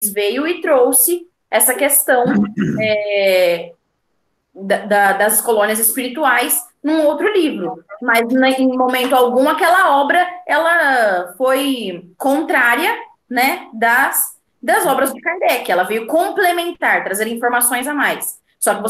Menezes veio e trouxe essa questão das colônias espirituais num outro livro. Mas, em momento algum, aquela obra ela foi contrária, né, das obras de Kardec. Ela veio complementar, trazer informações a mais. Só que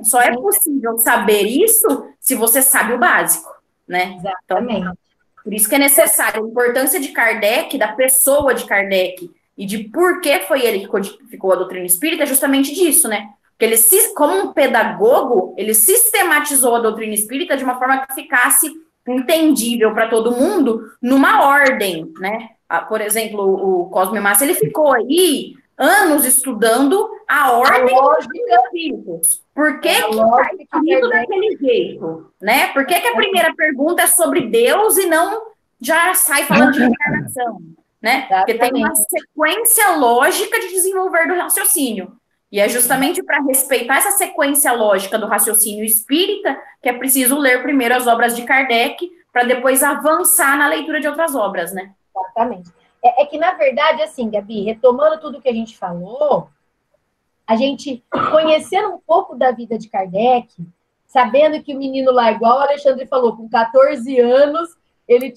só é possível saber isso se você sabe o básico, né? Exatamente. Então, por isso que é necessário a importância de Kardec, da pessoa de Kardec, e de por que foi ele que codificou a doutrina espírita, é justamente disso, né? Porque ele, como um pedagogo, ele sistematizou a doutrina espírita de uma forma que ficasse entendível para todo mundo, numa ordem, né? Por exemplo, o Cosme Massa, ele ficou aí anos estudando a ordem dos espíritos. Por que está escrito daquele jeito, né? Por que a primeira pergunta é sobre Deus e não já sai falando de reencarnação, né? Porque tem uma sequência lógica de desenvolver do raciocínio. E é justamente para respeitar essa sequência lógica do raciocínio espírita que é preciso ler primeiro as obras de Kardec para depois avançar na leitura de outras obras, né? Exatamente. É que, na verdade, assim, Gabi, retomando tudo que a gente falou, a gente, conhecendo um pouco da vida de Kardec, sabendo que o menino lá, igual o Alexandre falou, com 14 anos, ele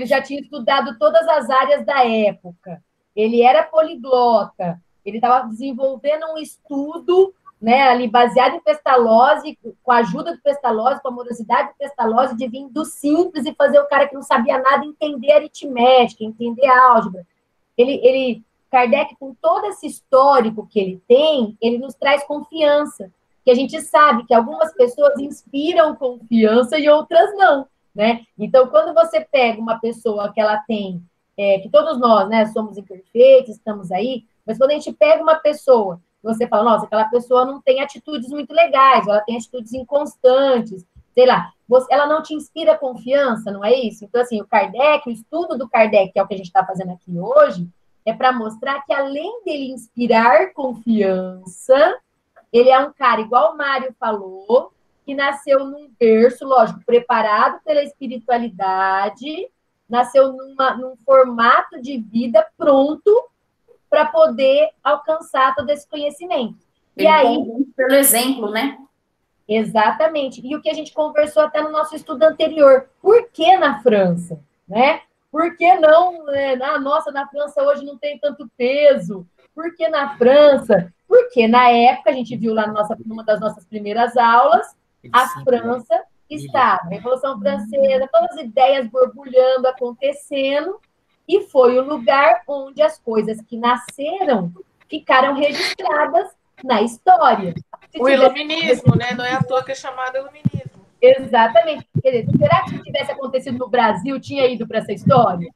já tinha estudado todas as áreas da época, ele era poliglota, ele estava desenvolvendo um estudo, né, ali baseado em Pestalozzi, com a ajuda do Pestalozzi, com a morosidade do Pestalozzi, de vir do simples e fazer o cara que não sabia nada entender aritmética, entender álgebra. Kardec, com todo esse histórico que ele tem, ele nos traz confiança, que a gente sabe que algumas pessoas inspiram confiança e outras não, né? Então, quando você pega uma pessoa que ela tem, que todos nós, né, somos imperfeitos, estamos aí, mas quando a gente pega uma pessoa, você fala, nossa, aquela pessoa não tem atitudes muito legais, ela tem atitudes inconstantes, sei lá, ela não te inspira confiança, não é isso? Então, assim, o Kardec, o estudo do Kardec, que é o que a gente está fazendo aqui hoje, é para mostrar que, além dele inspirar confiança, ele é um cara, igual o Mário falou, que nasceu num berço, lógico, preparado pela espiritualidade, nasceu num formato de vida pronto para poder alcançar todo esse conhecimento. E aí, pelo exemplo, né? Exatamente. E o que a gente conversou até no nosso estudo anterior. Por que na França? Né? Por que não? Nossa, na França hoje não tem tanto peso. Por que na França? Porque na época, a gente viu lá numa das nossas primeiras aulas, a França estava, a Revolução Francesa, todas as ideias borbulhando, acontecendo, e foi o lugar onde as coisas que nasceram ficaram registradas na história. O iluminismo, né? Não é à toa que é chamado iluminismo. Exatamente. Quer dizer, será que se tivesse acontecido no Brasil, tinha ido para essa história?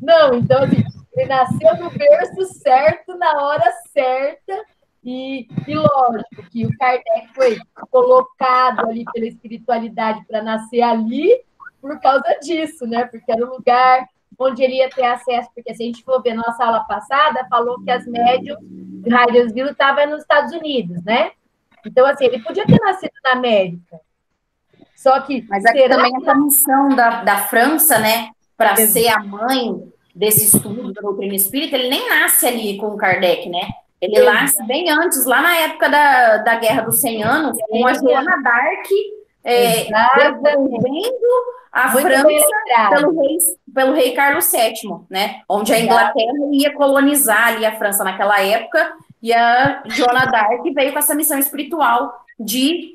Não, então, assim, ele nasceu no berço certo, na hora certa, e lógico que o Kardec foi colocado ali pela espiritualidade para nascer ali por causa disso, né? Porque era o lugar onde ele ia ter acesso, porque se a gente for ver nossa aula passada, falou que as médiums de Hydesville estavam nos Estados Unidos, né? Então, assim, ele podia ter nascido na América. Só que. Mas é também essa missão da França, né, para ser a mãe desse estudo da doutrina espírita, ele nem nasce ali com o Kardec, né? Ele nasce bem antes, lá na época da Guerra dos 100 Anos, com a Joana d'Arc devolvendo a França pelo rei Carlos VII, né? Onde a Inglaterra ia colonizar ali a França naquela época, e a Joana d'Arc veio com essa missão espiritual de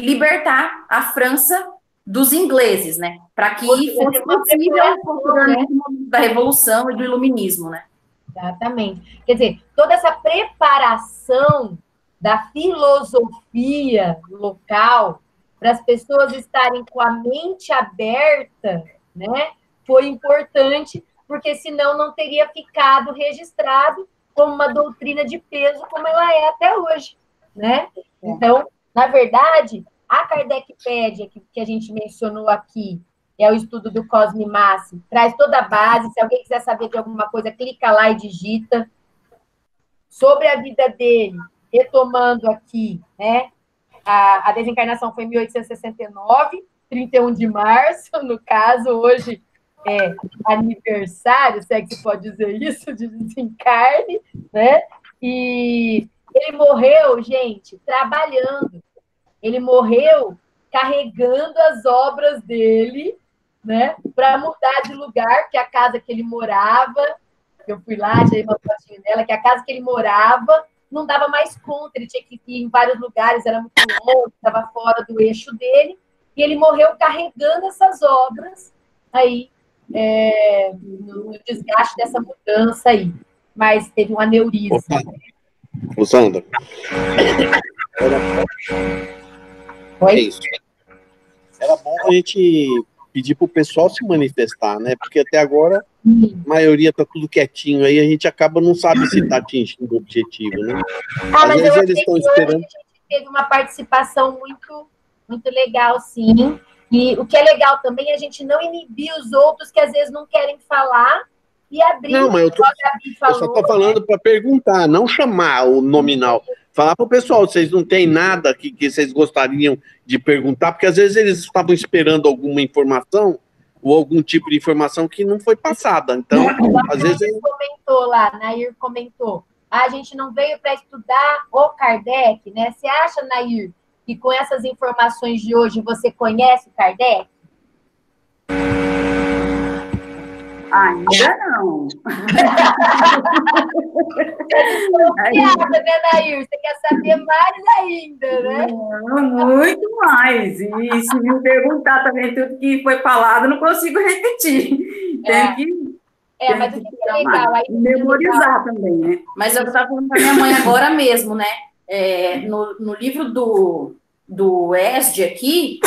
libertar a França dos ingleses, né? Para que fosse possível posteriormente o momento da Revolução e do Iluminismo, né? Exatamente. Quer dizer, toda essa preparação da filosofia local para as pessoas estarem com a mente aberta, né, foi importante, porque senão não teria ficado registrado como uma doutrina de peso como ela é até hoje, né? Então, na verdade, a Kardecpédia, que a gente mencionou aqui, é o estudo do Cosme Massi, traz toda a base. Se alguém quiser saber de alguma coisa, clica lá e digita. Sobre a vida dele, retomando aqui, né? A desencarnação foi em 1869, 31 de março, no caso, hoje aniversário, se é que se pode dizer isso, de desencarne, né? E ele morreu, gente, trabalhando. Ele morreu carregando as obras dele, né? Para mudar de lugar, que a casa que ele morava, eu fui lá, tirei uma fotinha dela, que a casa que ele morava não dava mais conta, ele tinha que ir em vários lugares, era muito longe, estava fora do eixo dele, e ele morreu carregando essas obras aí, no desgaste dessa mudança aí. Mas teve um aneurisma. Ô, Sandra. Oi? É isso. Era bom a gente pedir para o pessoal se manifestar, né? Porque até agora a maioria está tudo quietinho aí, a gente acaba não sabe se está atingindo o objetivo, né? Mas eu achei que esperando... hoje a gente teve uma participação muito, muito legal, sim. E o que é legal também é a gente não inibir os outros que às vezes não querem falar e abrir. Não, mas eu só estou falando para perguntar, não chamar o nominal. Falar para o pessoal, vocês não têm nada que vocês gostariam de perguntar, porque às vezes eles estavam esperando alguma informação ou algum tipo de informação que não foi passada. Então, às vezes... comentou lá, Nair comentou, a gente não veio para estudar o Kardec, né? Você acha, Nair, que com essas informações de hoje você conhece o Kardec? Ainda não. Né, Nair? Você quer saber mais ainda, né? Muito mais. E se me perguntar também tudo que foi falado, não consigo repetir. Tem que... mas o que é legal? Aí, memorizar também, né? Mas eu estava falando para minha mãe agora mesmo, né? No livro do ESD aqui,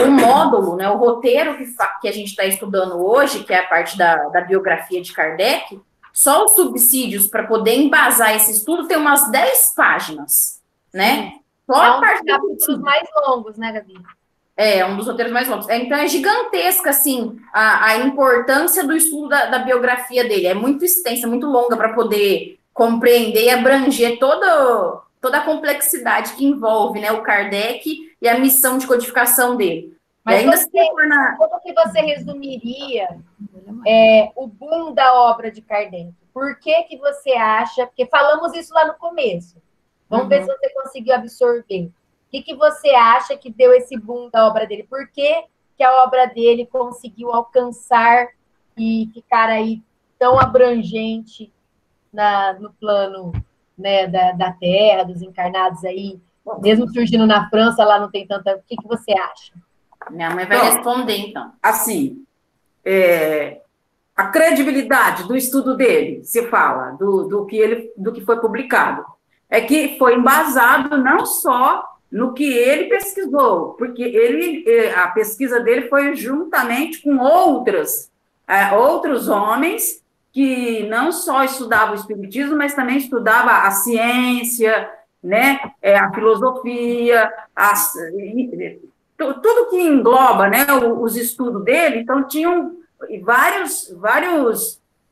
o módulo, né, o roteiro que a gente está estudando hoje, que é a parte da biografia de Kardec, só os subsídios para poder embasar esse estudo tem umas 10 páginas, né? Só a parte dos capítulos mais longos, né, Gabi? Um dos roteiros mais longos. Então, é gigantesca, assim, a importância do estudo da biografia dele. É muito extensa, muito longa para poder compreender e abranger toda a complexidade que envolve, né, o Kardec e a missão de codificação dele. Mas como que você resumiria o boom da obra de Kardec? Por que você acha... Porque falamos isso lá no começo. Vamos ver se você conseguiu absorver. O que você acha que deu esse boom da obra dele? Por que a obra dele conseguiu alcançar e ficar aí tão abrangente no plano, né, da Terra, dos encarnados aí? Mesmo surgindo na França, lá não tem tanta... O que você acha? Minha mãe vai responder, então. Assim, a credibilidade do estudo dele, se fala, do que foi publicado, é que foi embasado não só no que ele pesquisou, porque a pesquisa dele foi juntamente com outros homens que não só estudavam o espiritismo, mas também estudavam a ciência, né, a filosofia, tudo que engloba, né, os estudos dele. Então, tinham vários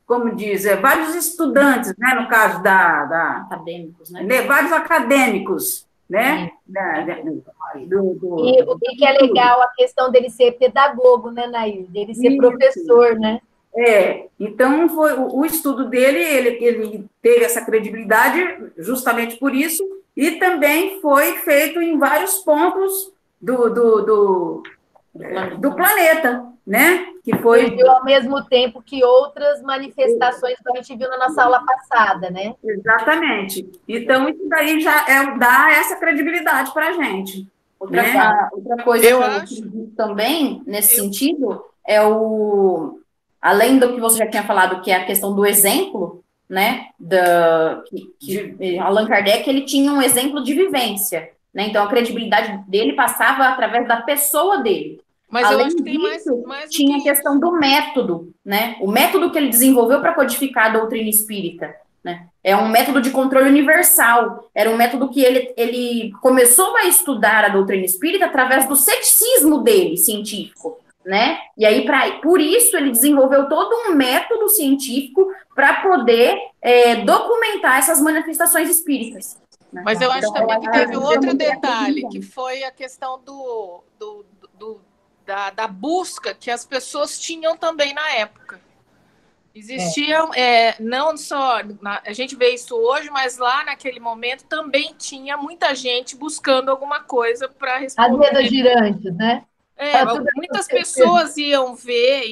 como diz, vários estudantes, né, no caso acadêmicos, né? Vários acadêmicos, né? E o que é legal, a questão dele ser pedagogo, né, Nair? Dele ser professor, né? Então, o estudo dele, ele teve essa credibilidade justamente por isso, e também foi feito em vários pontos do planeta, né? Que foi ao mesmo tempo que outras manifestações que a gente viu na nossa aula passada, né? Exatamente. Então, isso daí já dá essa credibilidade para a gente. Outra coisa que eu acho também, nesse sentido, além do que você já tinha falado, que é a questão do exemplo, né? Allan Kardec, ele tinha um exemplo de vivência, né? Então, a credibilidade dele passava através da pessoa dele. Mas além eu acho que tem disso, mais tinha a questão do método, né? O método que ele desenvolveu para codificar a doutrina espírita, né? É um método de controle universal. Era um método que ele começou a estudar a doutrina espírita através do ceticismo dele, científico, né? E aí, por isso, ele desenvolveu todo um método científico para poder documentar essas manifestações espíritas. Né? Mas eu acho também que teve outro detalhe, que foi a questão da busca que as pessoas tinham também na época. Existiam, não só, a gente vê isso hoje, mas lá naquele momento também tinha muita gente buscando alguma coisa para responder. As mesas girantes, né? Muitas pessoas iam ver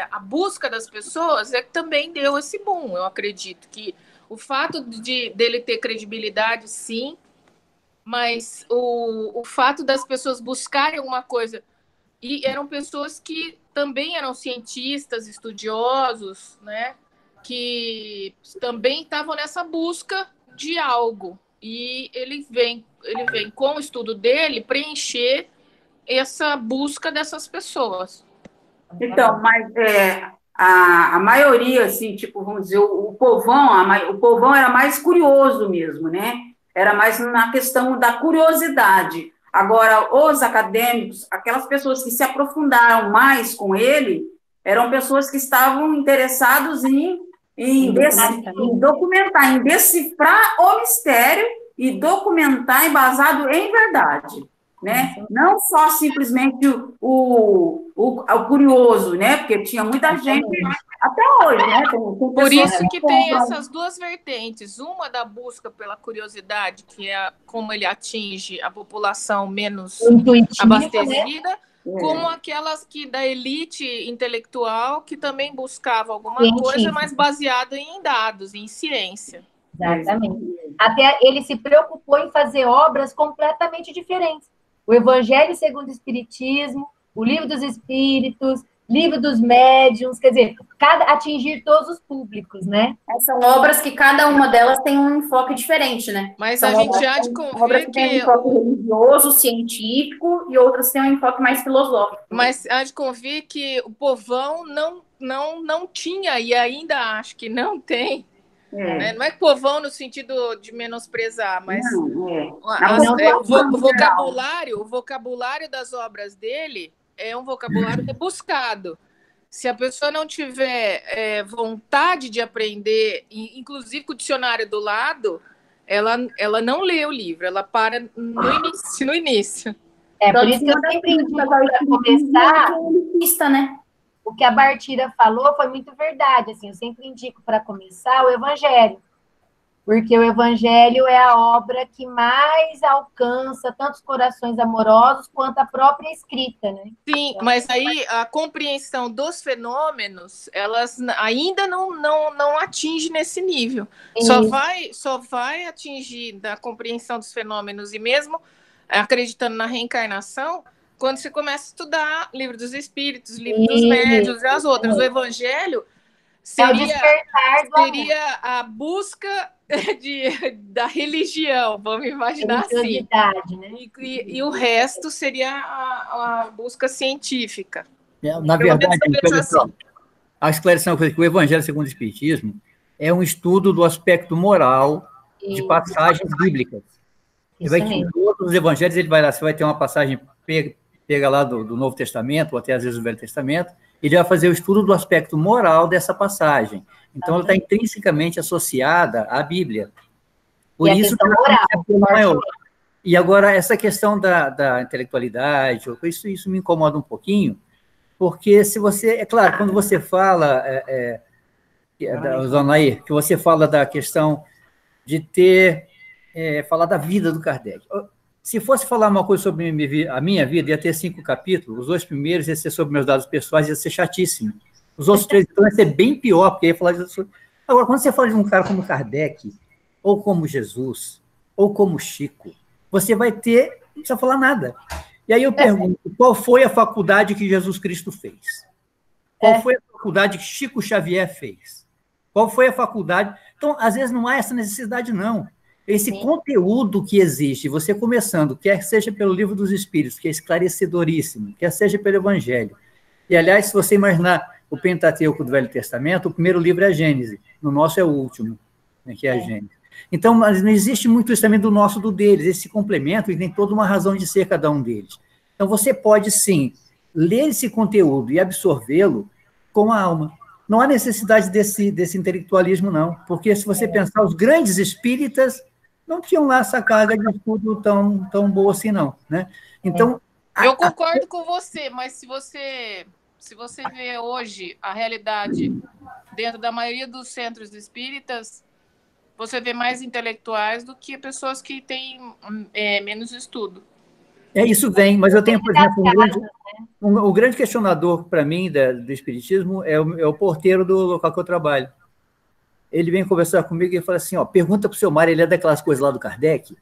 a busca das pessoas é que também deu esse boom. Eu acredito que o fato dele ter credibilidade, sim, mas o fato das pessoas buscarem alguma coisa, e eram pessoas que também eram cientistas, estudiosos, né, que também estavam nessa busca de algo, e ele vem com o estudo dele preencher essa busca dessas pessoas. Então, mas a maioria, assim, tipo, vamos dizer, o povão era mais curioso mesmo, né? Era mais na questão da curiosidade. Agora, os acadêmicos, aquelas pessoas que se aprofundaram mais com ele, eram pessoas que estavam interessadas em documentar, em decifrar o mistério e documentar embasado em verdade. Né? Não só simplesmente o curioso, né? Porque tinha muita gente, até hoje, né? Por isso que tem essas duas vertentes, uma da busca pela curiosidade, que é como ele atinge a população menos abastecida, né? Como aquelas que da elite intelectual que também buscava alguma coisa, mas baseado em dados, em ciência. Exatamente. Até ele se preocupou em fazer obras completamente diferentes. O Evangelho segundo o Espiritismo, o Livro dos Espíritos, Livro dos Médiuns, quer dizer, atingir todos os públicos, né? São obras que cada uma delas tem um enfoque diferente, né? Mas são a gente já de convir que tem um enfoque religioso, científico, e outras têm um enfoque mais filosófico. Mas há de convir que o povão não tinha, e ainda acho que não tem. Né? Não é povão no sentido de menosprezar, mas o vocabulário das obras dele é um vocabulário rebuscado. Se a pessoa não tiver vontade de aprender, inclusive com o dicionário do lado, ela não lê o livro, ela para no início. Por isso que eu sempre indico para começar, né? O que a Bartira falou foi muito verdade. Assim, eu sempre indico para começar o Evangelho, porque o Evangelho é a obra que mais alcança tanto os corações amorosos quanto a própria escrita, né? Sim, mas aí a compreensão dos fenômenos, elas ainda não atinge nesse nível. Só vai atingir da compreensão dos fenômenos, e mesmo acreditando na reencarnação, quando você começa a estudar Livro dos Espíritos, Livro dos Médiuns e as outras. O Evangelho seria a busca da religião, vamos imaginar assim. Né? E o resto seria a busca científica. Na verdade, a esclareção que o Evangelho segundo o Espiritismo é um estudo do aspecto moral de passagens bíblicas. Em todos os evangelhos, ele vai lá, você vai ter uma passagem pega lá do Novo Testamento, ou até às vezes do Velho Testamento, ele vai fazer o estudo do aspecto moral dessa passagem. Então, ela está intrinsecamente associada à Bíblia. Por isso que ela é maior. E agora, essa questão da intelectualidade, isso me incomoda um pouquinho, porque se você... É claro, quando você fala, Dona Nair, que você fala da questão de falar da vida do Kardec. Se fosse falar uma coisa sobre a minha vida, ia ter 5 capítulos. Os 2 primeiros ia ser sobre meus dados pessoais, ia ser chatíssimo. Os outros 3, então, ia ser bem pior, porque ia falar disso. Agora, quando você fala de um cara como Kardec, ou como Jesus, ou como Chico, você vai ter... Não precisa falar nada. E aí eu pergunto, qual foi a faculdade que Jesus Cristo fez? Qual foi a faculdade que Chico Xavier fez? Qual foi a faculdade... Então, às vezes, não há essa necessidade, não. Esse conteúdo que existe, você começando, quer seja pelo Livro dos Espíritos, que é esclarecedoríssimo, quer seja pelo Evangelho. E, aliás, se você imaginar o Pentateuco do Velho Testamento, o primeiro livro é a Gênese, no nosso é o último, né, que é a Gênese. Então, mas não existe muito isso também do nosso, do deles, esse complemento, e tem toda uma razão de ser cada um deles. Então, você pode, sim, ler esse conteúdo e absorvê-lo com a alma. Não há necessidade desse intelectualismo, não, porque se você pensar, os grandes espíritas não tinham lá essa carga de estudo tão boa assim, não, né? Então, Eu concordo com você, mas se você vê hoje a realidade dentro da maioria dos centros espíritas, você vê mais intelectuais do que pessoas que têm menos estudo. Isso vem, mas eu tenho, por exemplo, o grande questionador para mim do espiritismo é o porteiro do local que eu trabalho. Ele vem conversar comigo e fala assim, pergunta para o seu Mário, ele é daquelas coisas lá do Kardec?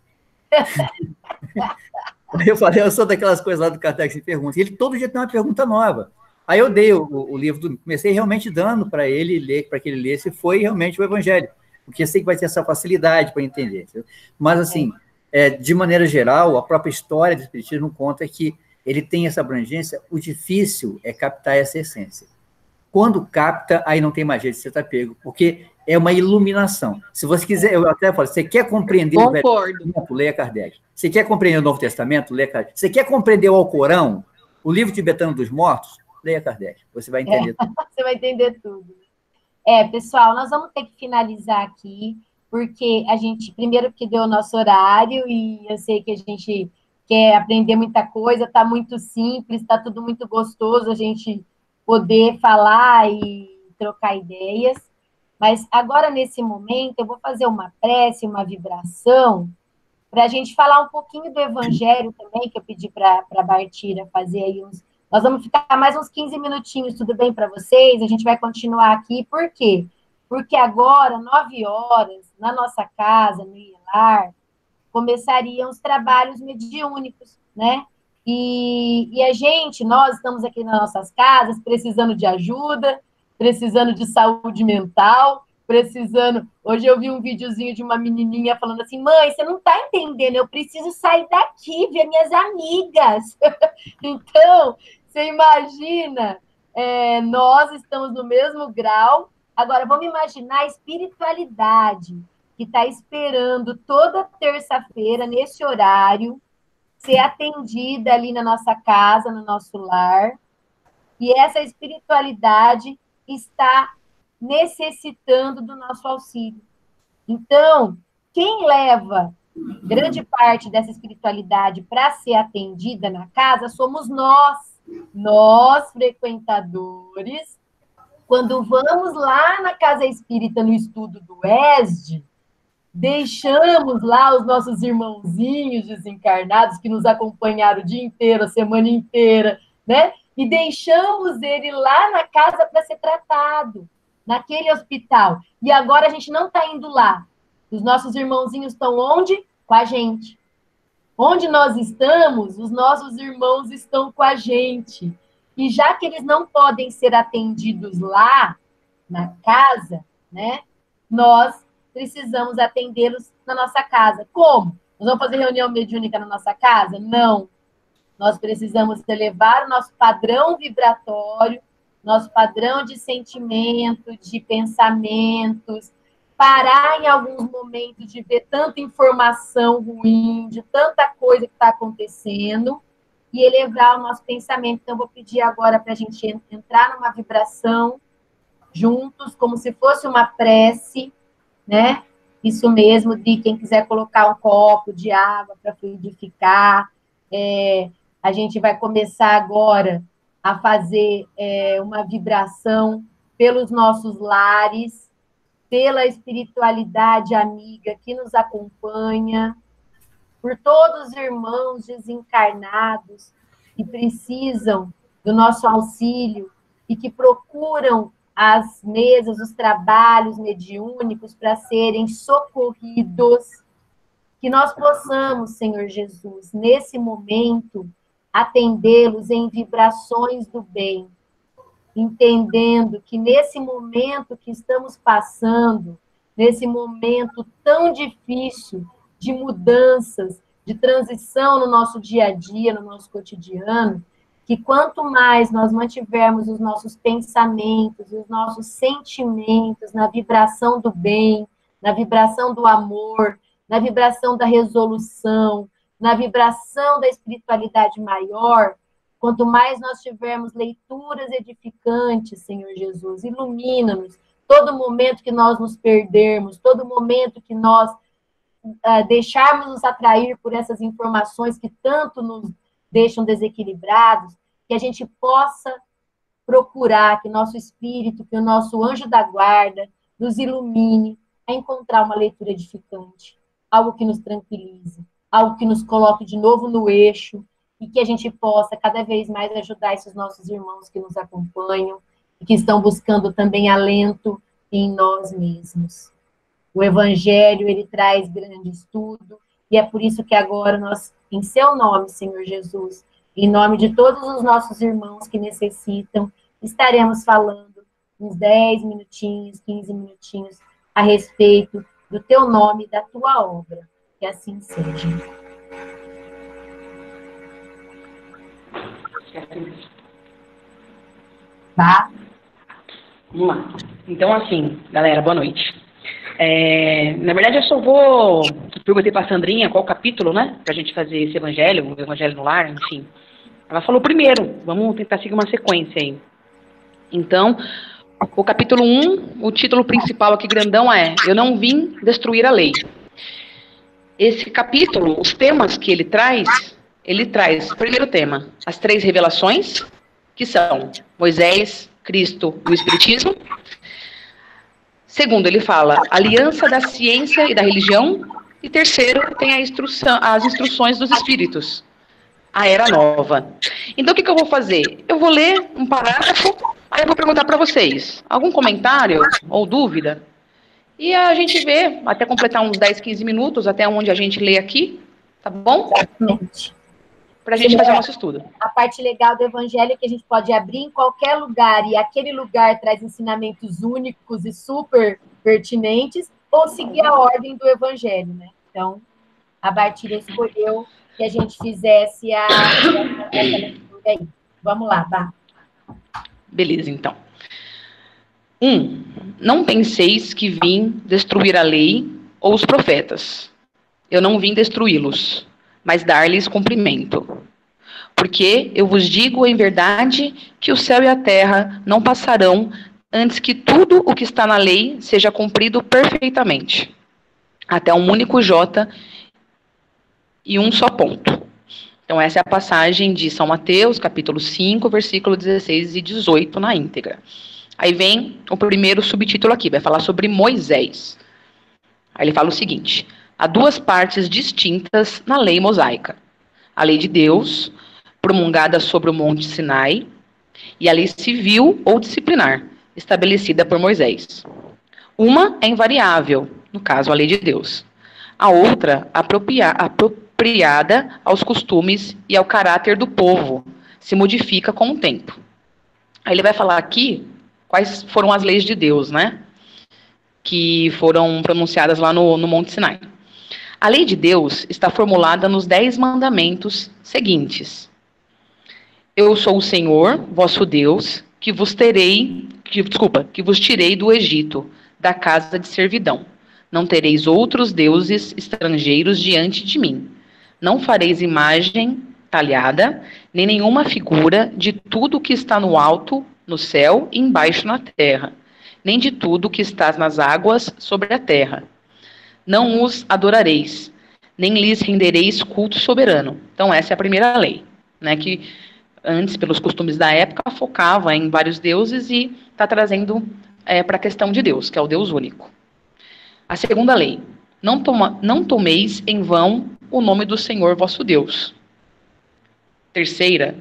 Eu falei, eu sou daquelas coisas lá do Kardec, se pergunta. E ele todo dia tem uma pergunta nova. Aí eu dei o livro, comecei realmente dando para ele ler, para que ele lesse, foi realmente o Evangelho, porque eu sei que vai ter essa facilidade para entender. Entendeu? Mas, assim, de maneira geral, a própria história do espiritismo conta que ele tem essa abrangência, o difícil é captar essa essência. Quando capta, aí não tem mais jeito de você estar pego, porque é uma iluminação. Se você quiser, eu até falo, você quer compreender o Velho Testamento, leia Kardec. Você quer compreender o Novo Testamento, leia Kardec. Você quer compreender o Alcorão, o livro tibetano dos mortos, leia Kardec. Você vai entender tudo. Você vai entender tudo. Pessoal, nós vamos ter que finalizar aqui, porque a gente, primeiro que deu o nosso horário, e eu sei que a gente quer aprender muita coisa, está muito simples, está tudo muito gostoso, a gente poder falar e trocar ideias. Mas agora, nesse momento, eu vou fazer uma prece, uma vibração, para a gente falar um pouquinho do Evangelho também, que eu pedi para a Bartira fazer aí uns... Nós vamos ficar mais uns 15 minutinhos, tudo bem para vocês? A gente vai continuar aqui, por quê? Porque agora, 9 horas, na nossa casa, no IELAR, começariam os trabalhos mediúnicos, né? E a gente, nós estamos aqui nas nossas casas, precisando de ajuda, precisando de saúde mental, precisando... Hoje eu vi um videozinho de uma menininha falando assim, mãe, você não está entendendo, eu preciso sair daqui, ver minhas amigas. Então, você imagina, nós estamos no mesmo grau. Agora, vamos imaginar a espiritualidade que está esperando toda terça-feira, nesse horário, ser atendida ali na nossa casa, no nosso lar. E essa espiritualidade está necessitando do nosso auxílio. Então, quem leva grande parte dessa espiritualidade para ser atendida na casa somos nós frequentadores. Quando vamos lá na Casa Espírita, no estudo do ESD, deixamos lá os nossos irmãozinhos desencarnados que nos acompanharam o dia inteiro, a semana inteira, né? E deixamos ele lá na casa para ser tratado, naquele hospital. E agora a gente não está indo lá. Os nossos irmãozinhos estão onde? Com a gente. Onde nós estamos, os nossos irmãos estão com a gente. E já que eles não podem ser atendidos lá, na casa, né? Nós precisamos atendê-los na nossa casa. Como? Nós vamos fazer reunião mediúnica na nossa casa? Não. Nós precisamos elevar o nosso padrão vibratório, nosso padrão de sentimento, de pensamentos, parar em alguns momentos de ver tanta informação ruim, de tanta coisa que está acontecendo, e elevar o nosso pensamento. Então, eu vou pedir agora para a gente entrar numa vibração juntos, como se fosse uma prece, né? Isso mesmo, de quem quiser colocar um copo de água para fluidificar. A gente vai começar agora a fazer uma vibração pelos nossos lares, pela espiritualidade amiga que nos acompanha, por todos os irmãos desencarnados que precisam do nosso auxílio e que procuram as mesas, os trabalhos mediúnicos para serem socorridos. Que nós possamos, Senhor Jesus, nesse momento, atendê-los em vibrações do bem, entendendo que nesse momento que estamos passando, nesse momento tão difícil de mudanças, de transição no nosso dia a dia, no nosso cotidiano, que quanto mais nós mantivermos os nossos pensamentos, os nossos sentimentos na vibração do bem, na vibração do amor, na vibração da resolução, na vibração da espiritualidade maior, quanto mais nós tivermos leituras edificantes, Senhor Jesus, ilumina-nos. Todo momento que nós nos perdermos, todo momento que nós deixarmos nos atrair por essas informações que tanto deixam desequilibrados, que a gente possa procurar que nosso espírito, que o nosso anjo da guarda nos ilumine a encontrar uma leitura edificante, algo que nos tranquilize, algo que nos coloque de novo no eixo e que a gente possa cada vez mais ajudar esses nossos irmãos que nos acompanham e que estão buscando também alento em nós mesmos. O Evangelho, ele traz grande estudo e é por isso que agora nós, em seu nome, Senhor Jesus, em nome de todos os nossos irmãos que necessitam, estaremos falando uns 10 minutinhos, 15 minutinhos a respeito do teu nome e da tua obra. Que assim seja. Tá? Vamos lá. Então, assim, galera, boa noite. Na verdade, eu só vou... Perguntei para a Sandrinha qual capítulo, né? Para a gente fazer esse evangelho, o evangelho no lar, enfim. Ela falou primeiro. Vamos tentar seguir uma sequência aí. Então, o capítulo 1, o título principal aqui grandão é Eu não vim destruir a lei. Esse capítulo, os temas que ele traz, primeiro tema, as 3 revelações, que são Moisés, Cristo e o Espiritismo. Segundo, ele fala aliança da ciência e da religião. E terceiro, tem as instruções dos Espíritos, a Era Nova. Então, o que eu vou fazer? Eu vou ler um parágrafo, aí eu vou perguntar para vocês, algum comentário ou dúvida? E a gente vê, até completar uns 10, 15 minutos, até onde a gente lê aqui, tá bom? Exatamente. Para a gente fazer o nosso estudo. A parte legal do Evangelho é que a gente pode abrir em qualquer lugar, e aquele lugar traz ensinamentos únicos e super pertinentes, ou seguir a ordem do Evangelho, né? Então, a Bartira escolheu que a gente fizesse essa leitura aí. Vamos lá, Bá. Beleza, então. 1. Não penseis que vim destruir a lei ou os profetas. Eu não vim destruí-los, mas dar-lhes cumprimento. Porque eu vos digo em verdade que o céu e a terra não passarão antes que tudo o que está na lei seja cumprido perfeitamente. Até um único J e um só ponto. Então, essa é a passagem de São Mateus, capítulo 5, versículo 16 e 18 na íntegra. Aí vem o primeiro subtítulo aqui, vai falar sobre Moisés. Aí ele fala o seguinte: há 2 partes distintas na lei mosaica. A lei de Deus, promulgada sobre o Monte Sinai, e a lei civil ou disciplinar, estabelecida por Moisés. Uma é invariável, no caso, a lei de Deus. A outra, apropriada aos costumes e ao caráter do povo, se modifica com o tempo. Aí ele vai falar aqui quais foram as leis de Deus, né? Que foram pronunciadas lá no Monte Sinai. A lei de Deus está formulada nos 10 mandamentos seguintes. Eu sou o Senhor, vosso Deus, que vos tirei do Egito, da casa de servidão. Não tereis outros deuses estrangeiros diante de mim. Não fareis imagem talhada, nem nenhuma figura de tudo que está no alto, no céu e embaixo na terra, nem de tudo que está nas águas sobre a terra. Não os adorareis, nem lhes rendereis culto soberano. Então, essa é a primeira lei, né, que antes, pelos costumes da época, focava em vários deuses e está trazendo para a questão de Deus, que é o Deus único. A segunda lei: não tomeis em vão o nome do Senhor vosso Deus. Terceira: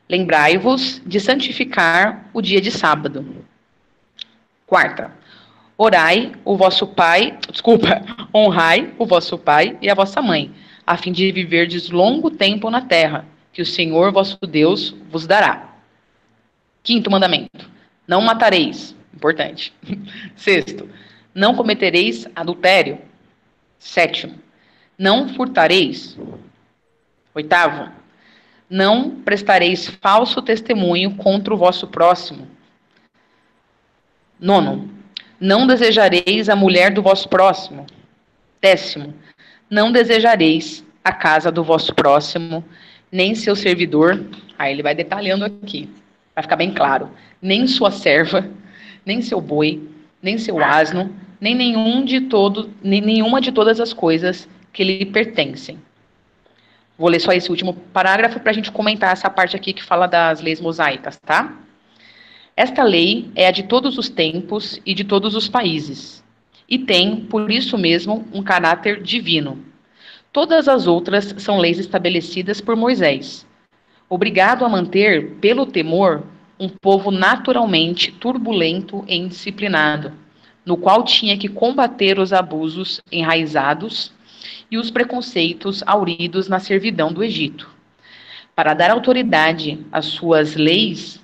lembrai-vos de santificar o dia de sábado. Quarta: honrai o vosso pai e a vossa mãe, a fim de viverdes longo tempo na terra, que o Senhor vosso Deus vos dará. Quinto mandamento: não matareis. Importante. Sexto: não cometereis adultério. Sétimo: não furtareis. Oitavo: não prestareis falso testemunho contra o vosso próximo. Nono: não desejareis a mulher do vosso próximo. Décimo: não desejareis a casa do vosso próximo, nem seu servidor. Aí ele vai detalhando aqui, vai ficar bem claro. Nem sua serva, nem seu boi, nem seu asno, nem nenhuma de todas as coisas que lhe pertencem. Vou ler só esse último parágrafo para a gente comentar essa parte aqui que fala das leis mosaicas, tá? Esta lei é a de todos os tempos e de todos os países, e tem, por isso mesmo, um caráter divino. Todas as outras são leis estabelecidas por Moisés, obrigado a manter, pelo temor, um povo naturalmente turbulento e indisciplinado, no qual tinha que combater os abusos enraizados e os preconceitos hauridos na servidão do Egito. Para dar autoridade às suas leis,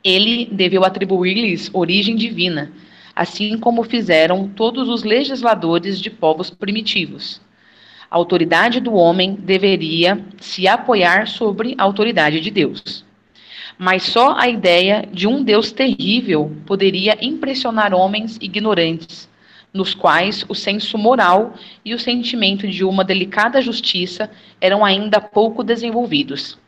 ele deveu atribuir-lhes origem divina, assim como fizeram todos os legisladores de povos primitivos. A autoridade do homem deveria se apoiar sobre a autoridade de Deus. Mas só a ideia de um Deus terrível poderia impressionar homens ignorantes, nos quais o senso moral e o sentimento de uma delicada justiça eram ainda pouco desenvolvidos.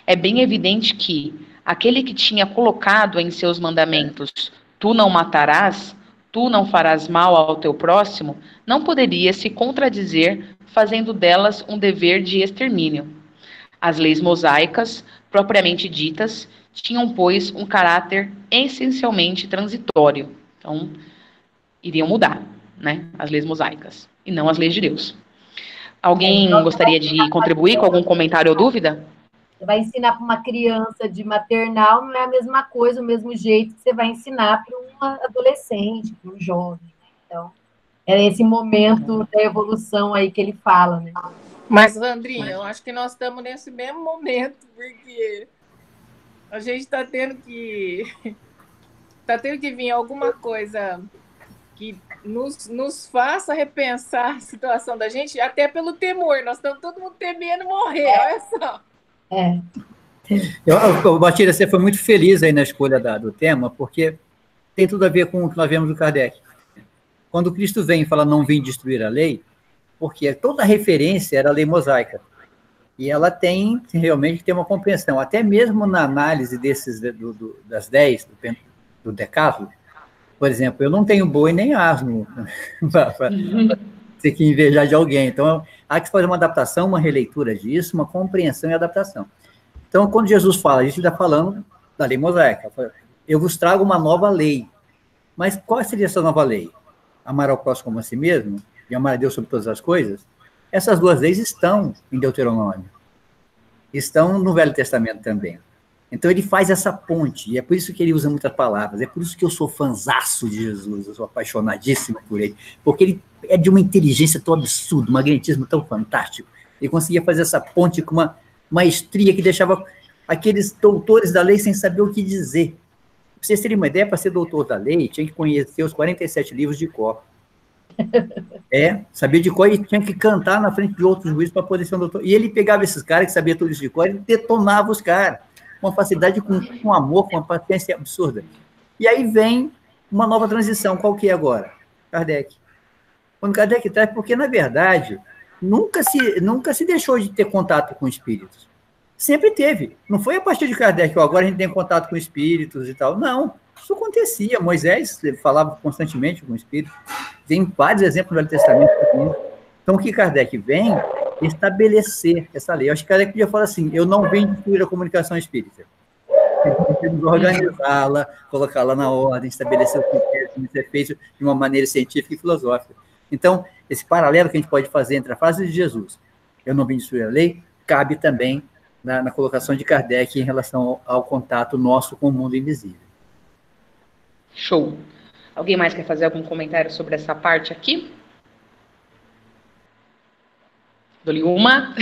É bem evidente que aquele que tinha colocado em seus mandamentos "tu não matarás", "tu não farás mal ao teu próximo", não poderia se contradizer fazendo delas um dever de extermínio. As leis mosaicas, propriamente ditas, tinham, pois, um caráter essencialmente transitório. Então, iriam mudar, né, as leis mosaicas, e não as leis de Deus. Alguém gostaria de contribuir com algum comentário ou dúvida? Você vai ensinar para uma criança de maternal, não é a mesma coisa, o mesmo jeito que você vai ensinar para uma adolescente, para um jovem. Então, é esse momento da evolução aí que ele fala, né? Mas, Sandrinha, eu acho que nós estamos nesse mesmo momento, porque a gente está tendo que vir alguma coisa que nos faça repensar a situação da gente, até pelo temor. Nós estamos todo mundo temendo morrer, olha só. Batira, você foi muito feliz aí na escolha do tema, porque tem tudo a ver com o que nós vemos do Kardec. Quando Cristo vem e fala não vim destruir a lei, porque toda a referência era a lei mosaica. E ela tem realmente uma compreensão. Até mesmo na análise das 10 do Decálogo, por exemplo, eu não tenho boi nem asno para ter que invejar de alguém. Então, há que fazer uma adaptação, uma releitura disso, uma compreensão e adaptação. Então, quando Jesus fala, a gente está falando da lei mosaica. Eu vos trago uma nova lei. Mas qual seria essa nova lei? Amar ao próximo como a si mesmo? E amar a Deus sobre todas as coisas? Essas duas leis estão em Deuteronômio. Estão no Velho Testamento também. Então, ele faz essa ponte, e é por isso que ele usa muitas palavras, é por isso que eu sou fanzaço de Jesus, eu sou apaixonadíssimo por ele, porque ele é de uma inteligência tão absurda, um magnetismo tão fantástico, ele conseguia fazer essa ponte com uma maestria que deixava aqueles doutores da lei sem saber o que dizer. Para vocês terem uma ideia, para ser doutor da lei, tinha que conhecer os 47 livros de cor. Sabia de cor e tinha que cantar na frente de outros juízes para poder ser um doutor. E ele pegava esses caras que sabiam tudo isso de cor e detonava os caras. Com uma facilidade, com amor, com uma paciência absurda. E aí vem uma nova transição. Qual que é agora? Kardec. Quando Kardec traz, porque, na verdade, nunca se deixou de ter contato com espíritos. Sempre teve. Não foi a partir de Kardec, agora a gente tem contato com espíritos e tal. Não. Isso acontecia. Moisés falava constantemente com espíritos. Tem vários exemplos no Velho Testamento. Então, o que Kardec vem estabelecer essa lei. Eu acho que Kardec podia falar assim, eu não venho destruir a comunicação espírita. Organizá-la, colocá-la na ordem, estabelecer o que tem que ser feito de uma maneira científica e filosófica. Então, esse paralelo que a gente pode fazer entre a frase de Jesus, eu não vim destruir a lei, cabe também na colocação de Kardec em relação ao contato nosso com o mundo invisível. Show. Alguém mais quer fazer algum comentário sobre essa parte aqui? Dou-lhe uma.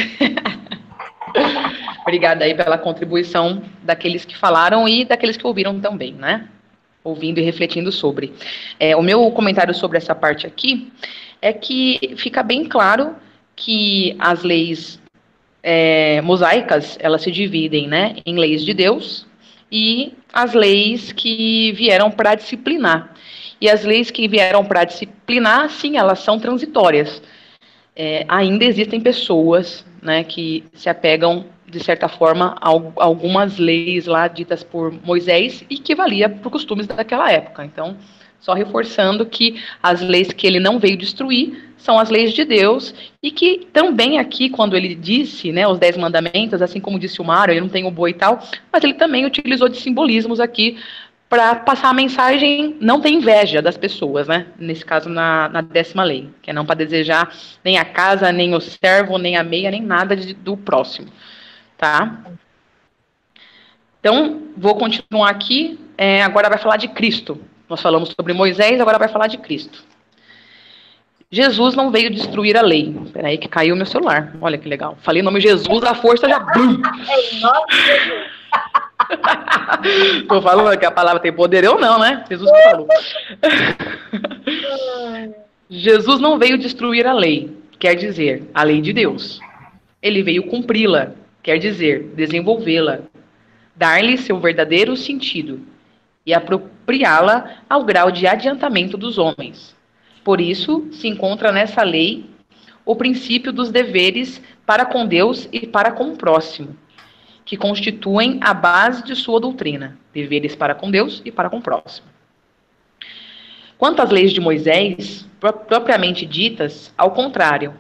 Obrigada aí pela contribuição daqueles que falaram e daqueles que ouviram também, né? Ouvindo e refletindo sobre. O meu comentário sobre essa parte aqui é que fica bem claro que as leis mosaicas, elas se dividem, né, em leis de Deus e as leis que vieram para disciplinar. E as leis que vieram para disciplinar, sim, elas são transitórias. Ainda existem pessoas, né, que se apegam, de certa forma, a algumas leis lá ditas por Moisés e que valia para os costumes daquela época. Então, Só reforçando que as leis que ele não veio destruir são as leis de Deus, e que também aqui, quando ele disse, né, os 10 mandamentos, assim como disse o Mário, eu não tenho boi e tal, mas ele também utilizou de simbolismos aqui para passar a mensagem, não ter inveja das pessoas, né? Nesse caso, na 10ª lei, que é não para desejar nem a casa, nem o servo, nem a meia, nem nada do próximo, tá? Então, vou continuar aqui, agora vai falar de Cristo. Nós falamos sobre Moisés, agora vai falar de Cristo. Jesus não veio destruir a lei. Peraí que caiu meu celular. Olha que legal. Falei o nome Jesus, a força já... Tô falando que a palavra tem poder, eu não, né? Jesus que falou. Jesus não veio destruir a lei, quer dizer, a lei de Deus. Ele veio cumpri-la, quer dizer, desenvolvê-la, dar-lhe seu verdadeiro sentido e apropriá-la ao grau de adiantamento dos homens. Por isso, se encontra nessa lei o princípio dos deveres para com Deus e para com o próximo, que constituem a base de sua doutrina, deveres para com Deus e para com o próximo. Quanto às leis de Moisés, propriamente ditas, ao contrário,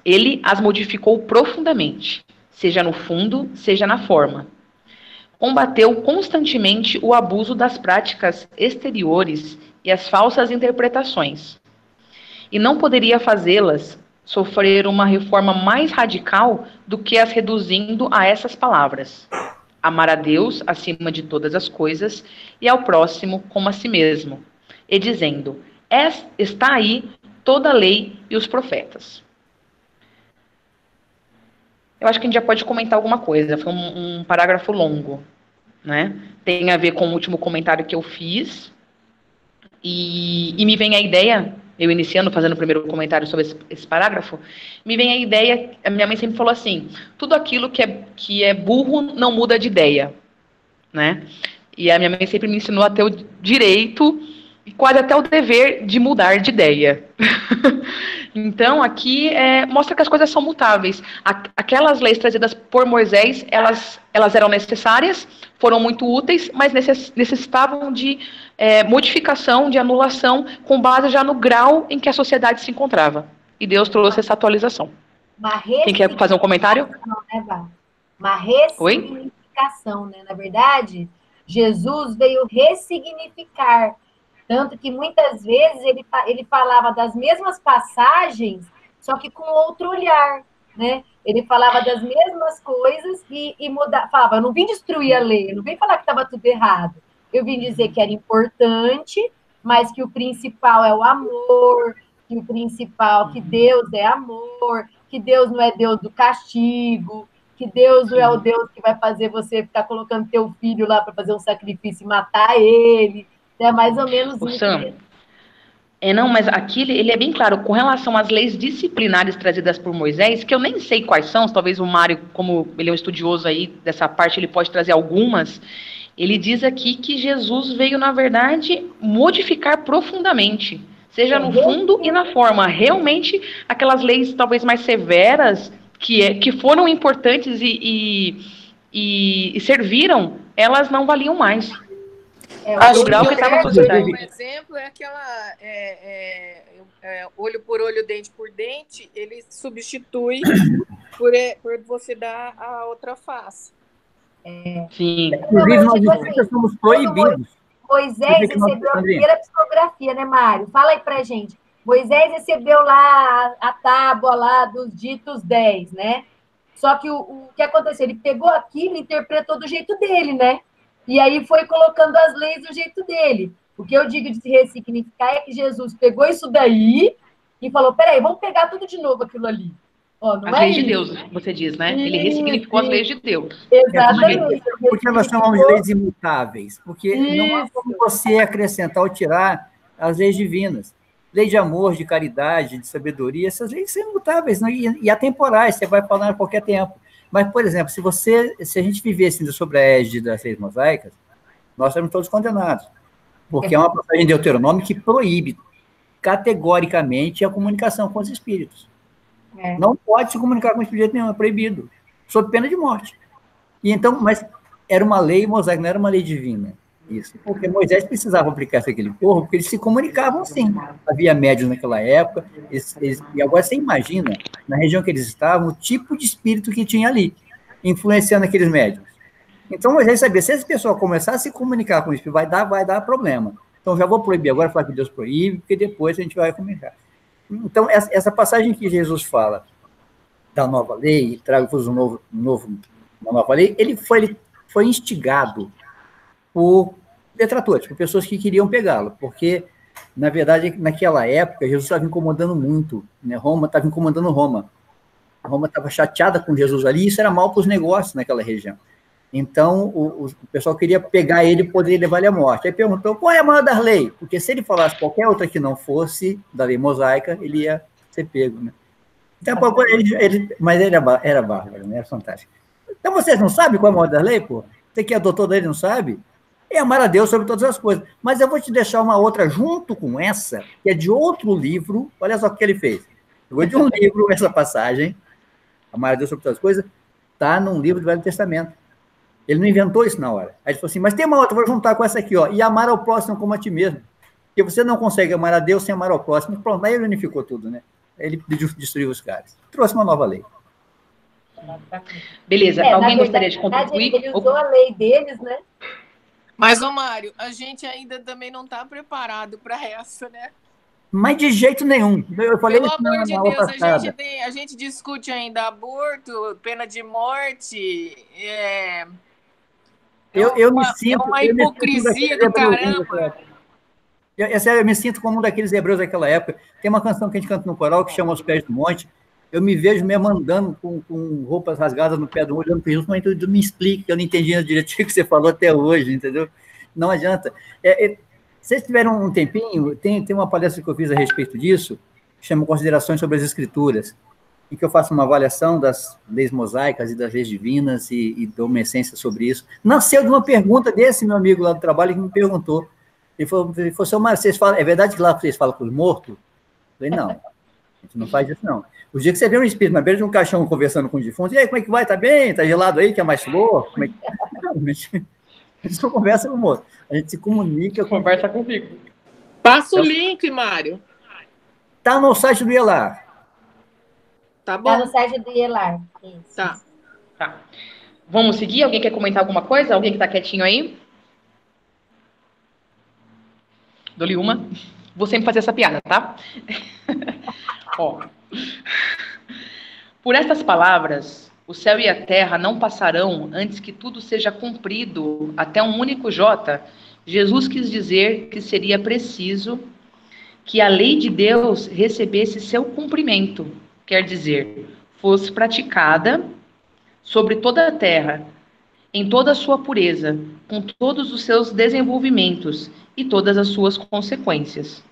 ele as modificou profundamente, seja no fundo, seja na forma. Combateu constantemente o abuso das práticas exteriores e as falsas interpretações, e não poderia fazê-las sofrer uma reforma mais radical do que as reduzindo a essas palavras: amar a Deus acima de todas as coisas e ao próximo como a si mesmo, e dizendo, está aí toda a lei e os profetas. Eu acho que a gente já pode comentar alguma coisa, foi um parágrafo longo, né? Tem a ver com o último comentário que eu fiz, e me vem a ideia, eu iniciando, fazendo o primeiro comentário sobre esse parágrafo, me vem a ideia, a minha mãe sempre falou assim, tudo aquilo que é burro não muda de ideia, né? E a minha mãe sempre me ensinou a ter o direito e quase até o dever de mudar de ideia. Então, aqui mostra que as coisas são mutáveis. Aquelas leis trazidas por Moisés, elas eram necessárias, foram muito úteis, mas necessitavam de modificação, de anulação, com base já no grau em que a sociedade se encontrava. E Deus trouxe essa atualização. Quem quer fazer um comentário? Uma ressignificação, né? Na verdade, Jesus veio ressignificar. Tanto que muitas vezes ele falava das mesmas passagens, só que com outro olhar, né? Ele falava das mesmas coisas e falava, eu não vim destruir a lei, eu não vim falar que estava tudo errado. Eu vim dizer que era importante, mas que o principal é o amor, que o principal, que Deus é amor, que Deus não é Deus do castigo, que Deus não é o Deus que vai fazer você ficar colocando teu filho lá para fazer um sacrifício e matar ele. É mais ou menos isso. Sam, não, mas aqui ele é bem claro, com relação às leis disciplinares trazidas por Moisés, que eu nem sei quais são, talvez o Mário, como ele é um estudioso aí dessa parte, ele pode trazer algumas. Ele diz aqui que Jesus veio, na verdade, modificar profundamente, seja no fundo e na forma. Realmente, aquelas leis talvez mais severas, que foram importantes e serviram, elas não valiam mais. Acho que um exemplo é aquela olho por olho, dente por dente, ele substitui por você dar a outra face. Sim. Inclusive, nós somos proibidos. Moisés recebeu a primeira psicografia, né, Mário? Fala aí pra gente. Moisés recebeu lá a tábua lá dos ditos 10, né? Só que o que aconteceu? Ele pegou aquilo e interpretou do jeito dele, né? E aí foi colocando as leis do jeito dele. O que eu digo de se ressignificar é que Jesus pegou isso daí e falou, peraí, vamos pegar tudo de novo aquilo ali. As leis de Deus, você diz, né? Ele ressignificou as leis de Deus. Exatamente. Porque elas são as leis imutáveis. Porque não há como você acrescentar ou tirar as leis divinas. Lei de amor, de caridade, de sabedoria, essas leis são imutáveis, né? E atemporais, você vai falar a qualquer tempo. Mas, por exemplo, se a gente vivesse ainda sobre a égide das leis mosaicas, nós estamos todos condenados. Porque é uma passagem de Deuteronômio que proíbe categoricamente a comunicação com os espíritos. Não pode se comunicar com o espírito nenhum, é proibido, sob pena de morte. E então, mas era uma lei mosaica, não era uma lei divina. Isso, porque Moisés precisava aplicar aquele povo, porque eles se comunicavam sim. Havia médios naquela época, e agora você imagina, na região que eles estavam, o tipo de espírito que tinha ali, influenciando aqueles médios. Então Moisés sabia, se esse pessoal começar a se comunicar com o espírito, vai dar problema. Então já vou proibir agora, falar que Deus proíbe, porque depois a gente vai comunicar. Então, essa passagem que Jesus fala da nova lei, trago-vos uma nova lei, ele foi instigado por detratores, por pessoas que queriam pegá-lo, porque, na verdade, naquela época, Jesus estava incomodando muito, né? Roma estava incomodando Roma. Roma estava chateada com Jesus ali, e isso era mal para os negócios naquela região. Então, o pessoal queria pegar ele e poder levar ele à morte. Aí perguntou, qual é a maior das leis? Porque se ele falasse qualquer outra que não fosse da lei mosaica, ele ia ser pego, né? Então, mas ele era bárbaro, né? Era fantástico. Então, vocês não sabem qual é a maior das leis, pô? Você que é doutor dele não sabe? É amar a Deus sobre todas as coisas. Mas eu vou te deixar uma outra junto com essa, que é de outro livro. Olha só o que ele fez. Eu vou de um livro, essa passagem, amar a Deus sobre todas as coisas, está num livro do Velho Testamento. Ele não inventou isso na hora. Aí ele falou assim, mas tem uma outra, vou juntar com essa aqui, ó, e amar ao próximo como a ti mesmo. Porque você não consegue amar a Deus sem amar ao próximo. Pronto, aí ele unificou tudo, né? Ele destruiu os caras. Trouxe uma nova lei. Beleza, alguém gostaria de contribuir? Ele usou a lei deles, né? Mas, ô Mário, a gente ainda também não está preparado para essa, né? Mas de jeito nenhum. Eu falei Pelo isso amor de Deus, a gente discute ainda aborto, pena de morte. Eu me sinto. É uma hipocrisia do caramba. Eu me sinto como um daqueles hebreus daquela época. Tem uma canção que a gente canta no coral que chama Os Pés do Monte. Eu me vejo mesmo andando com roupas rasgadas no pé do olho, olhando para Jesus, mas tu me explica, que eu não entendi direito o que você falou até hoje, entendeu? Não adianta. Se vocês tiveram um tempinho, tem uma palestra que eu fiz a respeito disso, que chama Considerações sobre as Escrituras, em que eu faço uma avaliação das leis mosaicas e das leis divinas e dou uma essência sobre isso. Nasceu de uma pergunta desse meu amigo lá do trabalho que me perguntou. Ele falou, seu Mário, é verdade que lá vocês falam com os mortos? Eu falei, não, a gente não faz isso, não. O dia que você vê um espírito na beira de um caixão conversando com o defunto, e aí, como é que vai? Tá bem? Tá gelado aí? Quer mais flor? Como é que... Não, a gente não conversa com o morto. A gente se comunica. Conversa comigo. Passa o link, Mário. Tá no site do Ielar. Tá bom. Tá no site do Ielar. Tá. Vamos seguir? Alguém quer comentar alguma coisa? Alguém que tá quietinho aí? Dou-lhe uma. Vou sempre fazer essa piada, tá? Ó. Por estas palavras, o céu e a terra não passarão antes que tudo seja cumprido até um único J. Jesus quis dizer que seria preciso que a lei de Deus recebesse seu cumprimento, quer dizer, fosse praticada sobre toda a terra, em toda a sua pureza, com todos os seus desenvolvimentos e todas as suas consequências.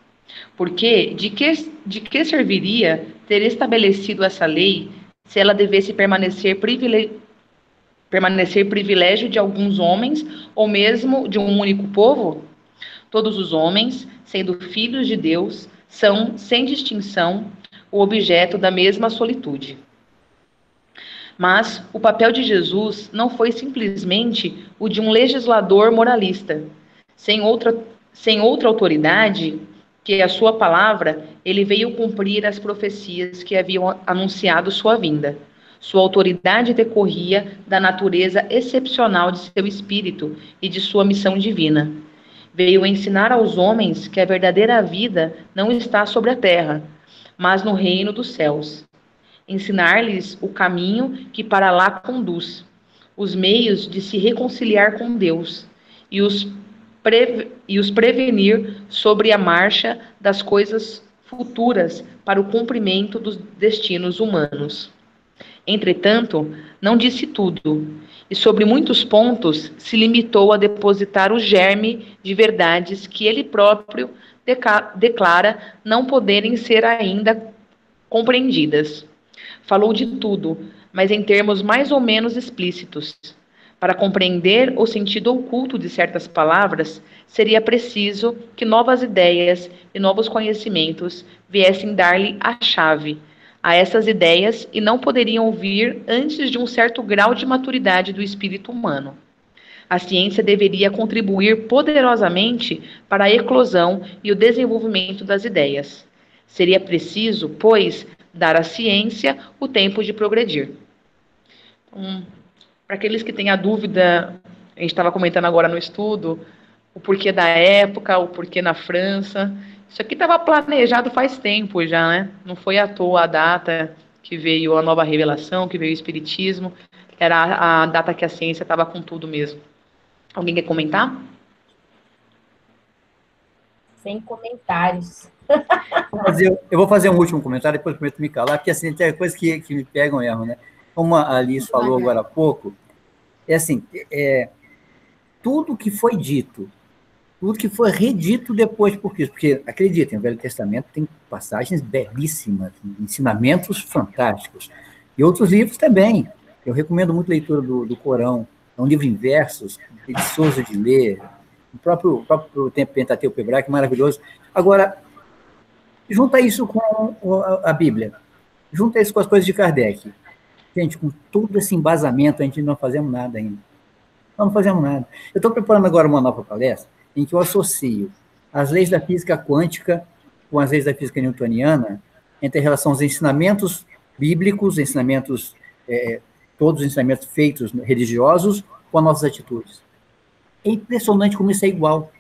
Porque de que serviria ter estabelecido essa lei se ela devesse permanecer privilégio de alguns homens ou mesmo de um único povo? Todos os homens, sendo filhos de Deus, são, sem distinção, o objeto da mesma solitude. Mas o papel de Jesus não foi simplesmente o de um legislador moralista. Sem outra autoridade que a sua palavra, ele veio cumprir as profecias que haviam anunciado sua vinda. Sua autoridade decorria da natureza excepcional de seu espírito e de sua missão divina. Veio ensinar aos homens que a verdadeira vida não está sobre a terra, mas no reino dos céus. Ensinar-lhes o caminho que para lá conduz, os meios de se reconciliar com Deus e os prevenir sobre a marcha das coisas futuras para o cumprimento dos destinos humanos. Entretanto, não disse tudo, e sobre muitos pontos se limitou a depositar o germe de verdades que ele próprio declara não poderem ser ainda compreendidas. Falou de tudo, mas em termos mais ou menos explícitos. Para compreender o sentido oculto de certas palavras, seria preciso que novas ideias e novos conhecimentos viessem dar-lhe a chave a essas ideias e não poderiam vir antes de um certo grau de maturidade do espírito humano. A ciência deveria contribuir poderosamente para a eclosão e o desenvolvimento das ideias. Seria preciso, pois, dar à ciência o tempo de progredir. Para aqueles que têm a dúvida, a gente estava comentando agora no estudo, o porquê da época, o porquê na França. Isso aqui estava planejado faz tempo já, né? Não foi à toa a data que veio a nova revelação, que veio o Espiritismo. Era a data que a ciência estava com tudo mesmo. Alguém quer comentar? Sem comentários. Eu vou fazer um último comentário, depois prometo me calar, porque assim, tem coisas que me pegam erro, né? Como a Alice falou agora há pouco, é assim, tudo que foi dito, tudo que foi redito depois por Cristo, porque, acreditem, o Velho Testamento tem passagens belíssimas, ensinamentos fantásticos, e outros livros também. Eu recomendo muito a leitura do Corão, é um livro em versos, delicioso de ler, o próprio tempo Pentateuco hebraico, maravilhoso. Agora, junta isso com a Bíblia, junta isso com as coisas de Kardec. Gente, com todo esse embasamento, a gente não fazemos nada ainda. Não fazemos nada. Eu estou preparando agora uma nova palestra em que eu associo as leis da física quântica com as leis da física newtoniana, entre a relação aos ensinamentos bíblicos, todos os ensinamentos feitos religiosos, com as nossas atitudes. É impressionante como isso é igual.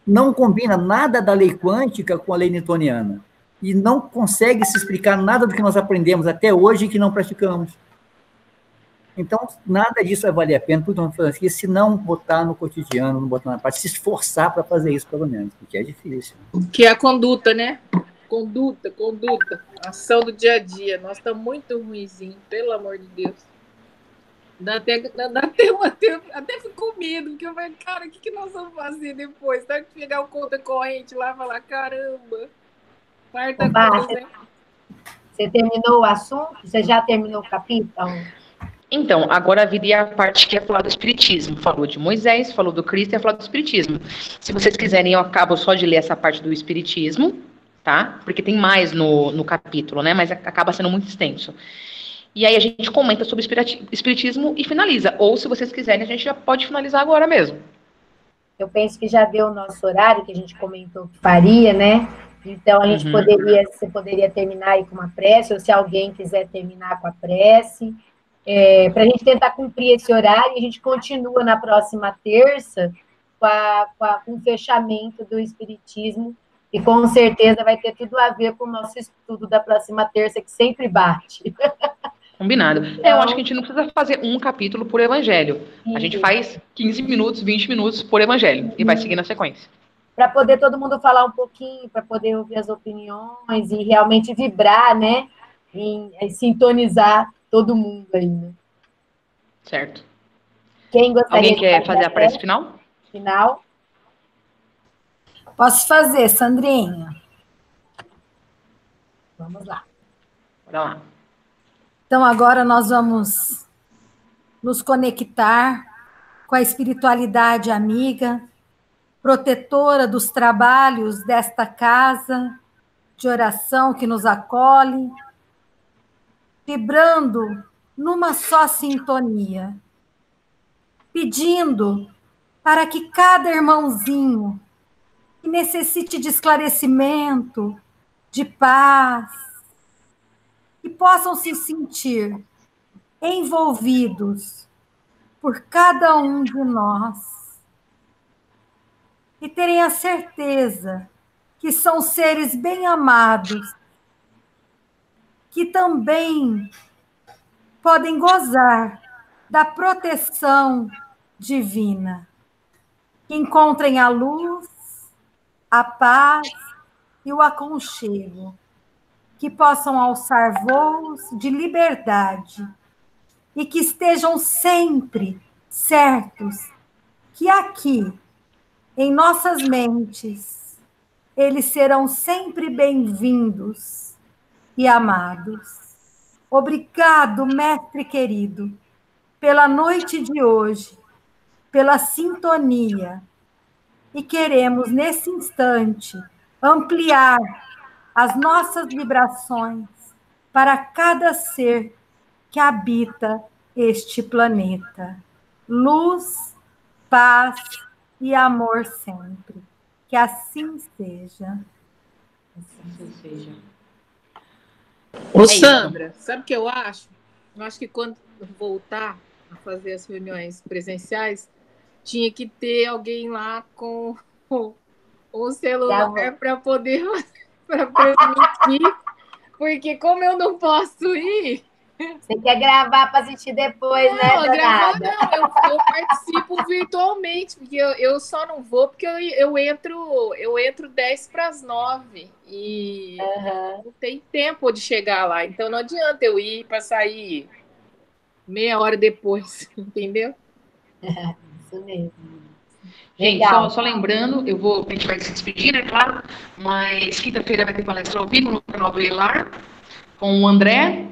Não combina nada da lei quântica com a lei newtoniana. E não consegue se explicar nada do que nós aprendemos até hoje e que não praticamos. Então, nada disso vai valer a pena, tudo que nós fazemos aqui, se não botar no cotidiano, não botar na parte, se esforçar para fazer isso, pelo menos, porque é difícil. Que é a conduta, né? Conduta. Ação do dia a dia. Nós estamos muito ruinzinhos, pelo amor de Deus. Até fico com medo, porque eu falei, cara, o que nós vamos fazer depois? Tem que pegar o conta corrente lá e falar, caramba, quarta coisa. Você terminou o assunto? Você já terminou o capítulo? Então, agora viria a parte que é falar do Espiritismo. Falou de Moisés, falou do Cristo e falou do Espiritismo. Se vocês quiserem, eu acabo só de ler essa parte do Espiritismo, tá? Porque tem mais no capítulo, né? Mas acaba sendo muito extenso. E aí a gente comenta sobre Espiritismo e finaliza. Ou, se vocês quiserem, a gente já pode finalizar agora mesmo. Eu penso que já deu o nosso horário, que a gente comentou que faria, né? Então, você poderia terminar aí com uma prece, ou se alguém quiser terminar com a prece, para a gente tentar cumprir esse horário, e a gente continua na próxima terça com o fechamento do Espiritismo, e com certeza vai ter tudo a ver com o nosso estudo da próxima terça, que sempre bate. Combinado. Eu acho que a gente não precisa fazer um capítulo por evangelho. A gente faz 15 minutos, 20 minutos por evangelho, e vai seguir na sequência. Para poder todo mundo falar um pouquinho, para poder ouvir as opiniões e realmente vibrar, né? Em sintonizar todo mundo aí, né? Certo. Quem gostaria Alguém quer fazer a prece final? Final. Posso fazer, Sandrinha? Vamos lá. Bora lá. Então, agora nós vamos nos conectar com a espiritualidade amiga, protetora dos trabalhos desta casa de oração que nos acolhe, vibrando numa só sintonia, pedindo para que cada irmãozinho que necessite de esclarecimento, de paz, que possam se sentir envolvidos por cada um de nós e terem a certeza que são seres bem amados, que também podem gozar da proteção divina, que encontrem a luz, a paz e o aconchego, que possam alçar voos de liberdade e que estejam sempre certos que aqui, em nossas mentes, eles serão sempre bem-vindos e amados. Obrigado, mestre querido, pela noite de hoje, pela sintonia. E queremos, nesse instante, ampliar as nossas vibrações para cada ser que habita este planeta. Luz, paz e amor sempre. Que assim seja. Assim seja. Ô, Sandra, sabe o que eu acho? Eu acho que quando voltar a fazer as reuniões presenciais, tinha que ter alguém lá com um celular para poder para transmitir, porque como eu não posso ir... Você quer gravar para assistir depois, né, Gravar Donada? não, eu participo virtualmente, porque eu só não vou porque eu entro 10 para as 9 e não tem tempo de chegar lá, então não adianta eu ir para sair meia hora depois, entendeu? Isso mesmo. Gente, só lembrando, a gente vai se despedir, é claro, mas quinta-feira vai ter palestra ao vivo no canal do Elar, com o André.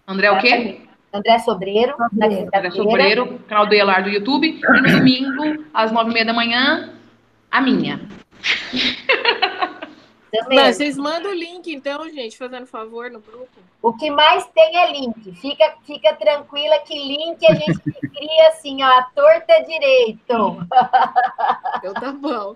André o quê? André Sobreiro. André Sobreiro, canal do Elar do YouTube. E no domingo, às 9h30 da manhã, a minha. Mas vocês mandam o link, então, gente, fazendo favor, no grupo. O que mais tem é link. Fica tranquila que link a gente cria assim, ó, a torta direito. Então tá bom.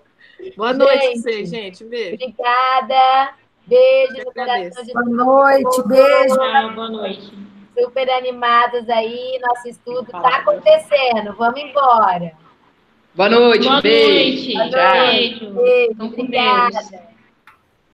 Boa noite pra vocês, gente. Beijo. Obrigada. Beijo no coração de todos. Boa noite, beijo. Boa noite. Super animados aí, nosso estudo tá acontecendo. Vamos embora. Boa noite, Boa beijo. noite. Boa noite. Beijo. Beijo. Com Deus. Obrigada.